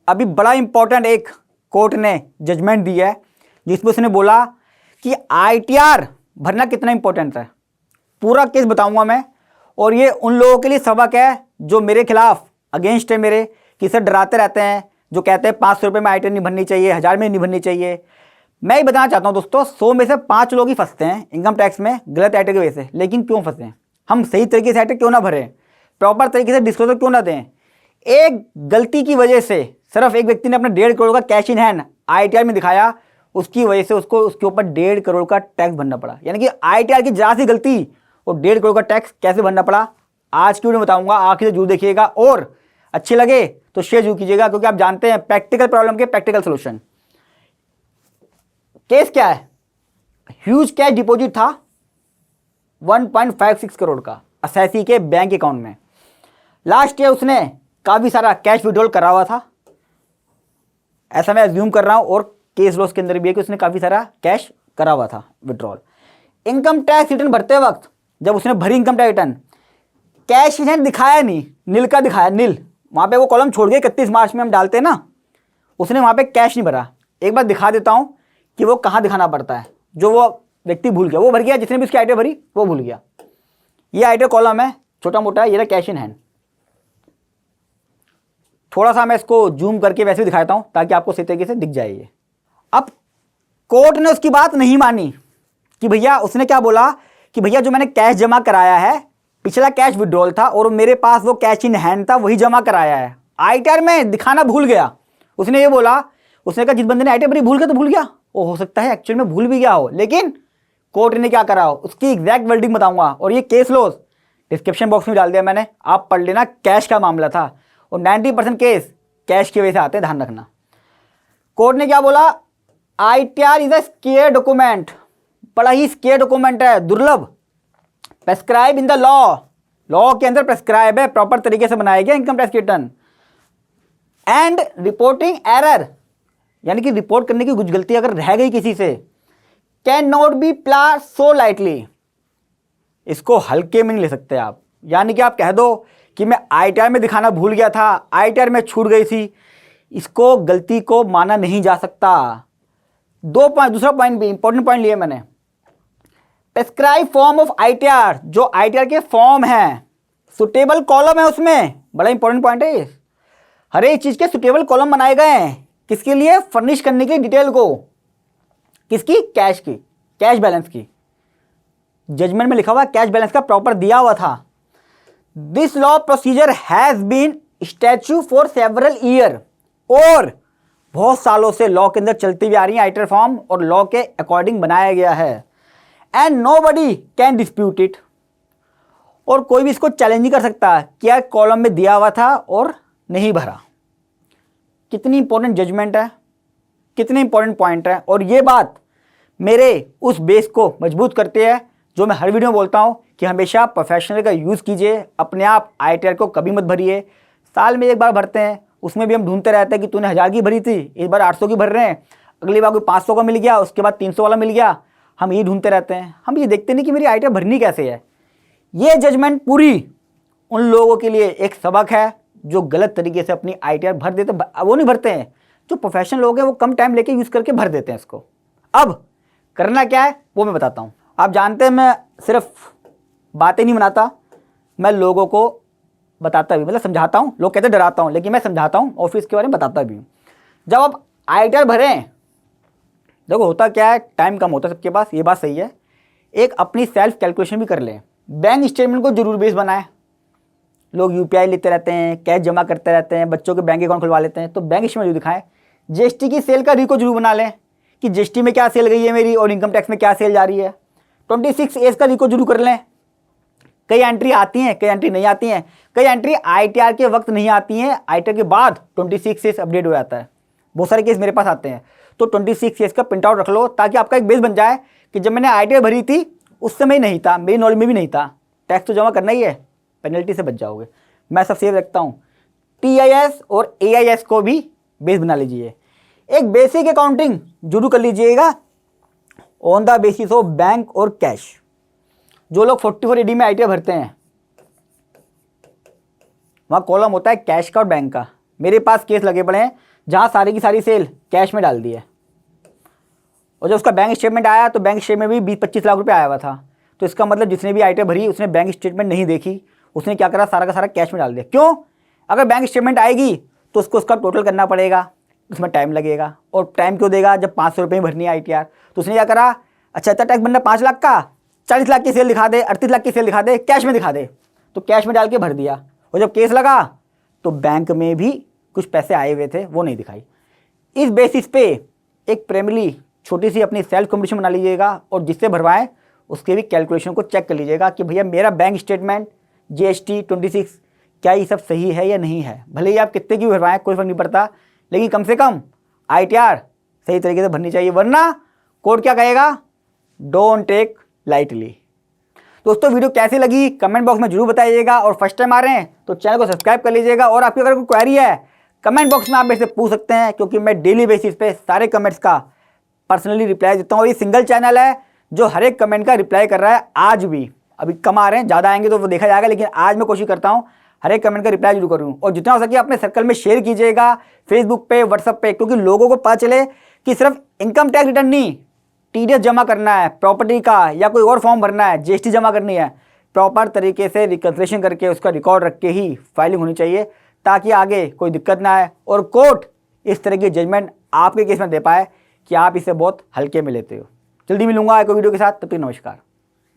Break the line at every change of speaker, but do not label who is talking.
अभी बड़ा इंपॉर्टेंट एक कोर्ट ने जजमेंट दी है जिसमें उसने बोला कि आईटीआर भरना कितना इंपॉर्टेंट है। पूरा केस बताऊंगा मैं, और ये उन लोगों के लिए सबक है जो मेरे खिलाफ अगेंस्ट है, मेरे कि सर डराते रहते हैं, जो कहते हैं 500 रुपये में आईटीआर नहीं भरनी चाहिए, 1000 में नहीं भरनी चाहिए। मैं ही बताना चाहता हूं दोस्तों, 100 में से 5 लोग ही फंसते हैं इनकम टैक्स में गलत आईटीआर की वजह से। लेकिन क्यों फंसे हैं? हम सही तरीके से आईटीआर क्यों ना भरें, प्रॉपर तरीके से डिस्क्लोजर क्यों ना दें? एक गलती की वजह से सिर्फ एक व्यक्ति ने अपना 1.5 करोड़ का कैश इन हैंड आईटीआर में दिखाया, उसकी वजह से उसको उसके ऊपर 1.5 करोड़ का टैक्स भरना पड़ा। यानी कि आईटीआर की जरा सी गलती और 1.5 करोड़ का टैक्स कैसे भरना पड़ा, आज की वीडियो में बताऊंगा। आखिर से जरूर देखिएगा, और अच्छे लगे तो शेयर जरूर कीजिएगा, क्योंकि आप जानते हैं प्रैक्टिकल प्रॉब्लम के प्रैक्टिकल सोल्यूशन। केस क्या है? ह्यूज कैश डिपॉजिट था 1.56 करोड़ का असेसी के बैंक अकाउंट में। लास्ट ईयर उसने काफी सारा कैश विड्रॉल करा हुआ था, ऐसा मैं अज्यूम कर रहा हूं, और केस लॉस के अंदर भी है कि उसने काफी सारा कैश करा हुआ था विड्रॉल। इनकम टैक्स रिटर्न भरते वक्त जब उसने भरी income tax return, cash in hand दिखाया नहीं, नील का दिखाया, नील। वहां पे वो कॉलम छोड़ गए 31 मार्च में हम डालते हैं ना, उसने वहां पे कैश नहीं भरा। एक बार दिखा देता हूं कि वो कहां दिखाना पड़ता है, जो वो व्यक्ति भूल गया। वो भर गया, जिसने भी उसकी आईटीआर भरी वो भूल गया। ये आईटीआर कॉलम है, छोटा मोटा, ये रहा कैश इन हैंड। थोड़ा सा मैं इसको जूम करके वैसे दिखाता हूं ताकि आपको सही तरीके से दिख जाए ये। अब कोर्ट ने उसकी बात नहीं मानी कि भैया, उसने क्या बोला कि भैया जो मैंने कैश जमा कराया है, पिछला कैश विड्रॉल था और मेरे पास वो कैश इन हैंड था, वही जमा कराया है, आईटीआर में दिखाना भूल गया। उसने ये बोला, उसने कहा जिस बंदे ने आईटीआर भरी भूल गया तो भूल गया, वो हो सकता है एक्चुअल में भूल भी गया हो, लेकिन कोर्ट ने क्या करा हो उसकी एग्जैक्ट वर्डिंग बताऊंगा। और ये केस लॉस डिस्क्रिप्शन बॉक्स में डाल दिया मैंने, आप पढ़ लेना। कैश का मामला था और 90% केस कैश की वजह से आते हैं, ध्यान रखना। कोर्ट ने क्या बोला, ITR is a square document, बड़ा ही स्केयर डॉक्यूमेंट है, दुर्लभ, प्रेस्क्राइब इन द लॉ के अंदर प्रेस्क्राइब है, प्रॉपर तरीके से बनाया गया income tax return. And reporting error, यानी कि रिपोर्ट करने की कुछ गलती अगर रह गई किसी से, कैन नॉट बी प्ला सो लाइटली, इसको हल्के में नहीं ले सकते आप। यानी कि आप कह दो कि मैं आईटीआर में दिखाना भूल गया था, आईटीआर में छूट गई थी, इसको गलती को माना नहीं जा सकता। दूसरा पॉइंट भी इंपॉर्टेंट पॉइंट लिया मैंने, प्रेस्क्राइब फॉर्म ऑफ आईटीआर, जो आईटीआर के फॉर्म है, सुटेबल कॉलम है उसमें, बड़ा इंपॉर्टेंट पॉइंट है। हर एक चीज के सुटेबल कॉलम बनाए गए हैं, किसके लिए? फर्निश करने की डिटेल को, किसकी? कैश की, कैश बैलेंस की। जजमेंट में लिखा हुआ कैश बैलेंस का प्रॉपर दिया हुआ था। This law procedure has been statute for several year, और बहुत सालों से लॉ के अंदर चलती हुई आ रही है आईटीआर फॉर्म, और लॉ के अकॉर्डिंग बनाया गया है। And nobody can dispute it, और कोई भी इसको चैलेंज नहीं कर सकता कि यार कॉलम में दिया हुआ था और नहीं भरा। कितनी इंपॉर्टेंट जजमेंट है, कितने इंपॉर्टेंट पॉइंट है, और ये बात मेरे उस बेस को मजबूत करती है जो मैं हर वीडियो में बोलता हूं कि हमेशा प्रोफेशनल का यूज़ कीजिए, अपने आप आईटीआर को कभी मत भरिए। साल में एक बार भरते हैं, उसमें भी हम ढूंढते रहते हैं कि तूने 1000 की भरी थी, इस बार 800 की भर रहे हैं, अगली बार कोई 500 का मिल गया, उसके बाद 300 वाला मिल गया, हम ये ढूंढते रहते हैं। हम ये देखते नहीं कि मेरी आईटीआर भरनी कैसे है। ये जजमेंट पूरी उन लोगों के लिए एक सबक है जो गलत तरीके से अपनी आईटीआर भर देते, वो नहीं भरते हैं, जो प्रोफेशनल लोग हैं वो कम टाइम लेके यूज़ करके भर देते हैं इसको। अब करना क्या है वो मैं बताता हूँ। आप जानते हैं मैं सिर्फ बातें नहीं बनाता, मैं लोगों को बताता भी, मतलब समझाता हूँ। लोग कहते डराता हूँ, लेकिन मैं समझाता हूँ, ऑफिस के बारे में बताता भी हूँ। जब आप आईटीआर भरें, देखो होता क्या है, टाइम कम होता है सबके पास, ये बात सही है। एक अपनी सेल्फ कैलकुलेशन भी कर लें, बैंक स्टेटमेंट को जरूर बेस बनाएं। लोग यूपीआई लेते रहते हैं, कैश जमा करते रहते हैं, बच्चों के बैंक अकाउंट खुलवा लेते हैं, तो बैंक स्टेटमेंट जरूर दिखाएं। जीएसटी की सेल का रिको जरूर बना लें कि जीएसटी में क्या सेल गई है मेरी और इनकम टैक्स में क्या सेल जा रही है। 26A का रिको जरूर कर लें। कई एंट्री आती हैं, कई एंट्री नहीं आती हैं, कई एंट्री आईटीआर के वक्त नहीं आती हैं, आईटीआर के बाद 26A अपडेट हो जाता है। बहुत सारे केस मेरे पास आते हैं, तो 26A का प्रिंट आउट रख लो ताकि आपका एक बेस बन जाए कि जब मैंने आईटीआर भरी थी उस समय नहीं था, मेरी नॉलेज में भी नहीं था, टैक्स तो जमा करना ही है, पेनल्टी से बच जाओगे। मैं सब सेव रखता हूँ। टीआईएस और एआईएस को भी बेस बना लीजिए। एक बेसिक अकाउंटिंग जरूर कर लीजिएगा on the basis of bank और कैश। जो लोग 44AD में आईटीआर भरते हैं, वहाँ कॉलम होता है कैश का और बैंक का। मेरे पास केस लगे पड़े हैं जहाँ सारी की सारी सेल कैश में डाल दी है। और जब उसका बैंक स्टेटमेंट आया तो बैंक स्टेटमेंट में भी 20-25 लाख रुपए आया हुआ था। तो इसका मतलब जिसने भी आइटम भरी उसने बैंक स्टेटमेंट नहीं देखी, उसने क्या करा, सारा का सारा कैश में डाल दिया। क्यों? अगर बैंक स्टेटमेंट आएगी तो उसको उसका टोटल करना पड़ेगा, उसमें टाइम लगेगा। और टाइम क्यों देगा जब 500 रुपये ही भरनी है ITR। तो उसने क्या करा, अच्छा इतना टैक्स बनना 5 लाख का, 40 लाख की सेल दिखा दे, 38 लाख की सेल दिखा दे, कैश में दिखा दे। तो कैश में डाल के भर दिया। और जब केस लगा तो बैंक में भी कुछ पैसे आए हुए थे, वो नहीं दिखाई। इस बेसिस पे एक प्राइमरी छोटी सी अपनी सेल्फ कंपटीशन बना लीजिएगा और जिससे भरवाएं उसके भी कैलकुलेशन को चेक कर लीजिएगा कि भैया मेरा बैंक स्टेटमेंट, GST 26 क्या ये सब सही है या नहीं है। भले ही आप कितने की भरवाएं कोई फर्क नहीं पड़ता, लेकिन कम से कम ITR सही तरीके से भरनी चाहिए, वरना कोर्ट क्या कहेगा, डोंट टेक लाइटली। दोस्तों वीडियो कैसी लगी कमेंट बॉक्स में जरूर बताइएगा, और फर्स्ट टाइम आ रहे हैं तो चैनल को सब्सक्राइब कर लीजिएगा। और आपकी अगर कोई क्वेरी है कमेंट बॉक्स में आप मेरे से पूछ सकते हैं, क्योंकि मैं डेली बेसिस पे सारे कमेंट्स का पर्सनली रिप्लाई देता हूँ। और ये सिंगल चैनल है जो हर एक कमेंट का रिप्लाई कर रहा है आज भी। अभी कम आ रहे हैं, ज़्यादा आएंगे तो वो देखा जाएगा, लेकिन आज मैं कोशिश करता हूँ हर एक कमेंट का रिप्लाई जरूर करूँ। और जितना हो सके अपने सर्कल में शेयर कीजिएगा, फेसबुक पे, व्हाट्सएप पे, क्योंकि लोगों को पता चले कि सिर्फ इनकम टैक्स रिटर्न नहीं, TDS जमा करना है, प्रॉपर्टी का या कोई और फॉर्म भरना है, GST जमा करनी है, प्रॉपर तरीके से रिकन्सिलेशन करके उसका रिकॉर्ड रख के ही फाइलिंग होनी चाहिए, ताकि आगे कोई दिक्कत ना आए और कोर्ट इस तरह की जजमेंट आपके केस में दे पाए कि आप इसे बहुत हल्के में लेते हो। जल्दी मिलूंगा एक वीडियो के साथ, तब तक नमस्कार।